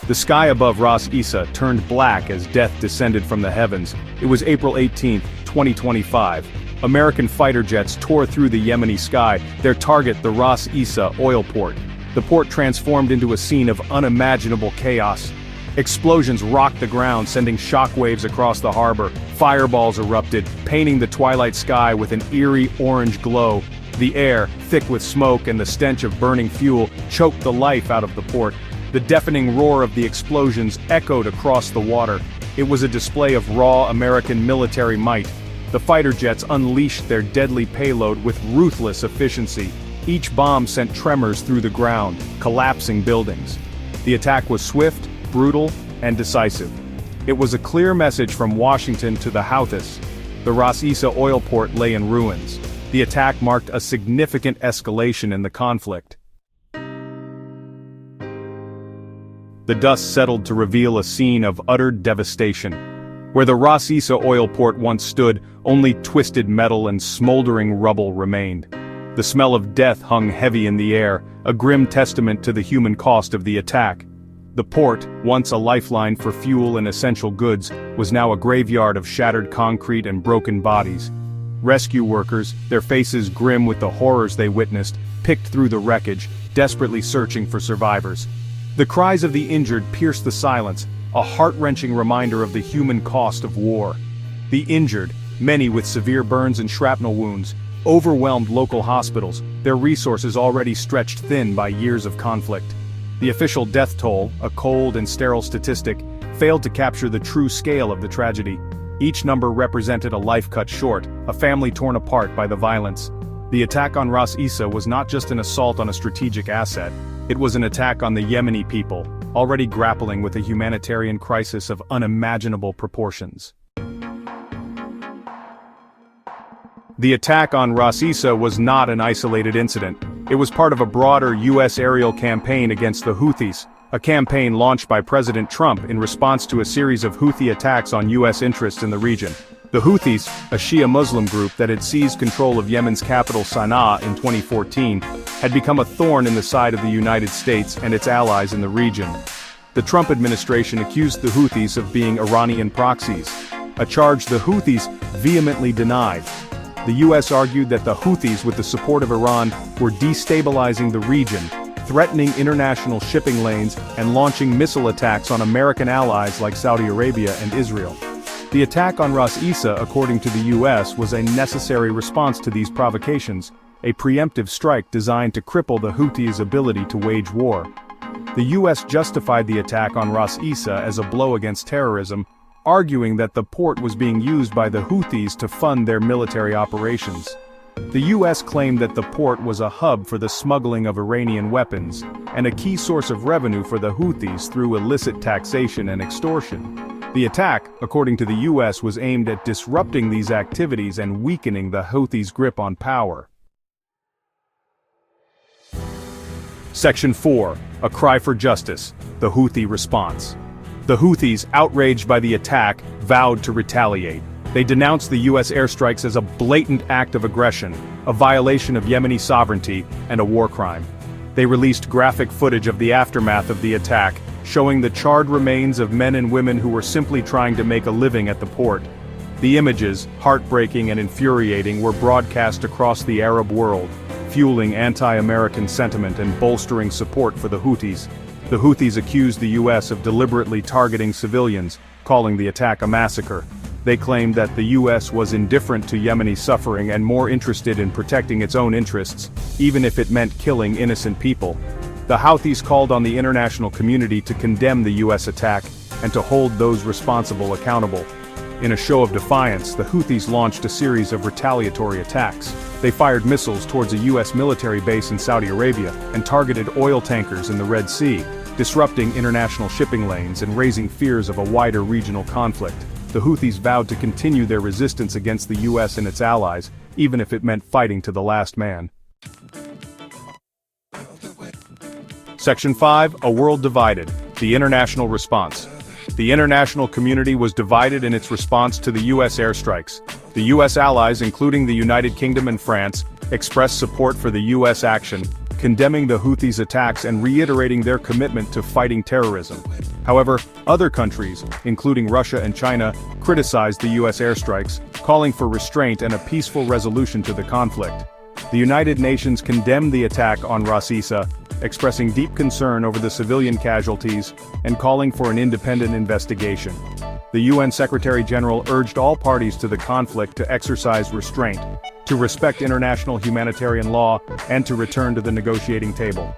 The sky above Ras Isa turned black as death descended from the heavens. It was April 18, 2025. American fighter jets tore through the Yemeni sky, their target the Ras Isa oil port. The port transformed into a scene of unimaginable chaos. Explosions rocked the ground, sending shockwaves across the harbor. Fireballs erupted, painting the twilight sky with an eerie orange glow. The air, thick with smoke and the stench of burning fuel, choked the life out of the port. The deafening roar of the explosions echoed across the water. It was a display of raw American military might. The fighter jets unleashed their deadly payload with ruthless efficiency. Each bomb sent tremors through the ground, collapsing buildings. The attack was swift, brutal, and decisive. It was a clear message from Washington to the Houthis. The Ras Isa oil port lay in ruins. The attack marked a significant escalation in the conflict. The dust settled to reveal a scene of utter devastation. Where the Ras Isa oil port once stood, only twisted metal and smoldering rubble remained. The smell of death hung heavy in the air, a grim testament to the human cost of the attack. The port, once a lifeline for fuel and essential goods, was now a graveyard of shattered concrete and broken bodies. Rescue workers, their faces grim with the horrors they witnessed, picked through the wreckage, desperately searching for survivors. The cries of the injured pierced the silence, a heart-wrenching reminder of the human cost of war. The injured, many with severe burns and shrapnel wounds, overwhelmed local hospitals, their resources already stretched thin by years of conflict. The official death toll, a cold and sterile statistic, failed to capture the true scale of the tragedy. Each number represented a life cut short, a family torn apart by the violence. The attack on Ras Isa was not just an assault on a strategic asset, it was an attack on the Yemeni people, already grappling with a humanitarian crisis of unimaginable proportions. The attack on Ras Isa was not an isolated incident. It was part of a broader U.S. aerial campaign against the Houthis, a campaign launched by President Trump in response to a series of Houthi attacks on U.S. interests in the region. The Houthis, a Shia Muslim group that had seized control of Yemen's capital Sana'a in 2014, had become a thorn in the side of the United States and its allies in the region. The Trump administration accused the Houthis of being Iranian proxies, a charge the Houthis vehemently denied. The U.S. argued that the Houthis, with the support of Iran, were destabilizing the region, threatening international shipping lanes and launching missile attacks on American allies like Saudi Arabia and Israel. The attack on Ras Isa, according to the U.S., was a necessary response to these provocations, a preemptive strike designed to cripple the Houthis' ability to wage war. The U.S. justified the attack on Ras Isa as a blow against terrorism, arguing that the port was being used by the Houthis to fund their military operations. The U.S. claimed that the port was a hub for the smuggling of Iranian weapons, and a key source of revenue for the Houthis through illicit taxation and extortion. The attack, according to the U.S., was aimed at disrupting these activities and weakening the Houthis' grip on power. Section 4. A Cry for Justice. The Houthi Response. The Houthis, outraged by the attack, vowed to retaliate. They denounced the U.S. airstrikes as a blatant act of aggression, a violation of Yemeni sovereignty, and a war crime. They released graphic footage of the aftermath of the attack, showing the charred remains of men and women who were simply trying to make a living at the port. The images, heartbreaking and infuriating, were broadcast across the Arab world, fueling anti-American sentiment and bolstering support for the Houthis. The Houthis accused the U.S. of deliberately targeting civilians, calling the attack a massacre. They claimed that the U.S. was indifferent to Yemeni suffering and more interested in protecting its own interests, even if it meant killing innocent people. The Houthis called on the international community to condemn the U.S. attack and to hold those responsible accountable. In a show of defiance, the Houthis launched a series of retaliatory attacks. They fired missiles towards a U.S. military base in Saudi Arabia and targeted oil tankers in the Red Sea, disrupting international shipping lanes and raising fears of a wider regional conflict. The Houthis vowed to continue their resistance against the U.S. and its allies, even if it meant fighting to the last man. Section 5. A World Divided. The International Response. The international community was divided in its response to the U.S. airstrikes. The U.S. allies, including the United Kingdom and France, expressed support for the U.S. action, condemning the Houthis' attacks and reiterating their commitment to fighting terrorism. However, other countries, including Russia and China, criticized the U.S. airstrikes, calling for restraint and a peaceful resolution to the conflict. The United Nations condemned the attack on Ras Issa, expressing deep concern over the civilian casualties and calling for an independent investigation. The UN Secretary-General urged all parties to the conflict to exercise restraint, to respect international humanitarian law, and to return to the negotiating table.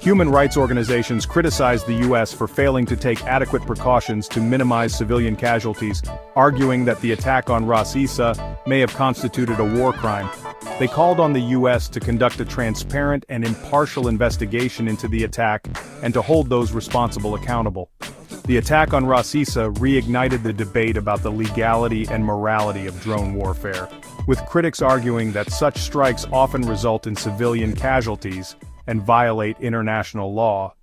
Human rights organizations criticized the U.S. for failing to take adequate precautions to minimize civilian casualties, arguing that the attack on Ras Issa may have constituted a war crime. They called on the U.S. to conduct a transparent and impartial investigation into the attack and to hold those responsible accountable. The attack on Ras Issa reignited the debate about the legality and morality of drone warfare, with critics arguing that such strikes often result in civilian casualties and violate international law.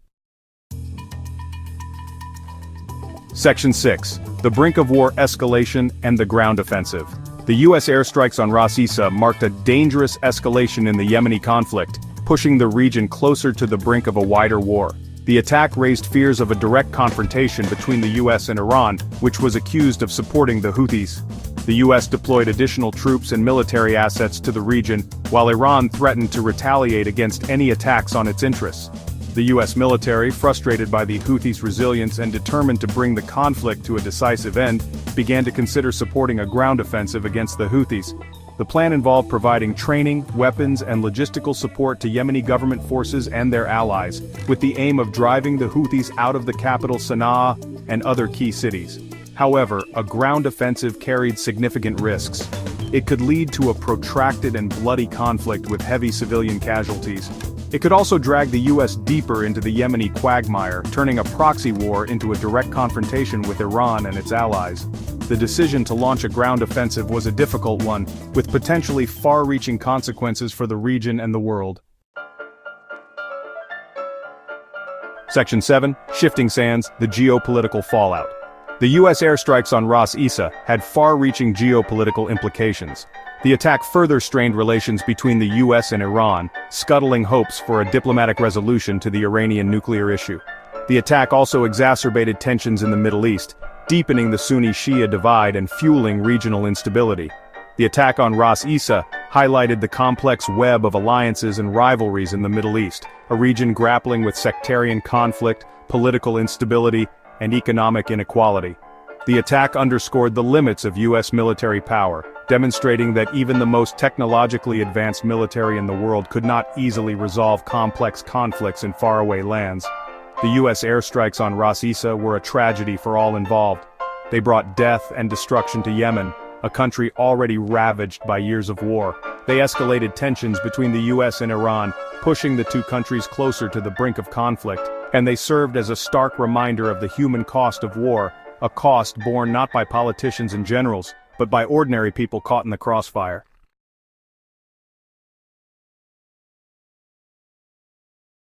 Section 6. The brink of war escalation and the ground offensive. The U.S. airstrikes on Ras Issa marked a dangerous escalation in the Yemeni conflict, pushing the region closer to the brink of a wider war. The attack raised fears of a direct confrontation between the U.S. and Iran, which was accused of supporting the Houthis. The U.S. deployed additional troops and military assets to the region, while Iran threatened to retaliate against any attacks on its interests. The U.S. military, frustrated by the Houthis' resilience and determined to bring the conflict to a decisive end, began to consider supporting a ground offensive against the Houthis. The plan involved providing training, weapons, and logistical support to Yemeni government forces and their allies, with the aim of driving the Houthis out of the capital Sana'a and other key cities. However, a ground offensive carried significant risks. It could lead to a protracted and bloody conflict with heavy civilian casualties. It could also drag the U.S. deeper into the Yemeni quagmire, turning a proxy war into a direct confrontation with Iran and its allies. The decision to launch a ground offensive was a difficult one, with potentially far-reaching consequences for the region and the world. Section 7. Shifting Sands, the geopolitical fallout. The U.S. airstrikes on Ras Issa had far-reaching geopolitical implications. The attack further strained relations between the U.S. and Iran, scuttling hopes for a diplomatic resolution to the Iranian nuclear issue. The attack also exacerbated tensions in the Middle East, deepening the Sunni-Shia divide and fueling regional instability. The attack on Ras Issa highlighted the complex web of alliances and rivalries in the Middle East, a region grappling with sectarian conflict, political instability, and economic inequality. The attack underscored the limits of U.S. military power, demonstrating that even the most technologically advanced military in the world could not easily resolve complex conflicts in faraway lands. The U.S. airstrikes on Ras Issa were a tragedy for all involved. They brought death and destruction to Yemen, a country already ravaged by years of war. They escalated tensions between the U.S. and Iran, pushing the two countries closer to the brink of conflict, and they served as a stark reminder of the human cost of war, a cost borne not by politicians and generals, but by ordinary people caught in the crossfire.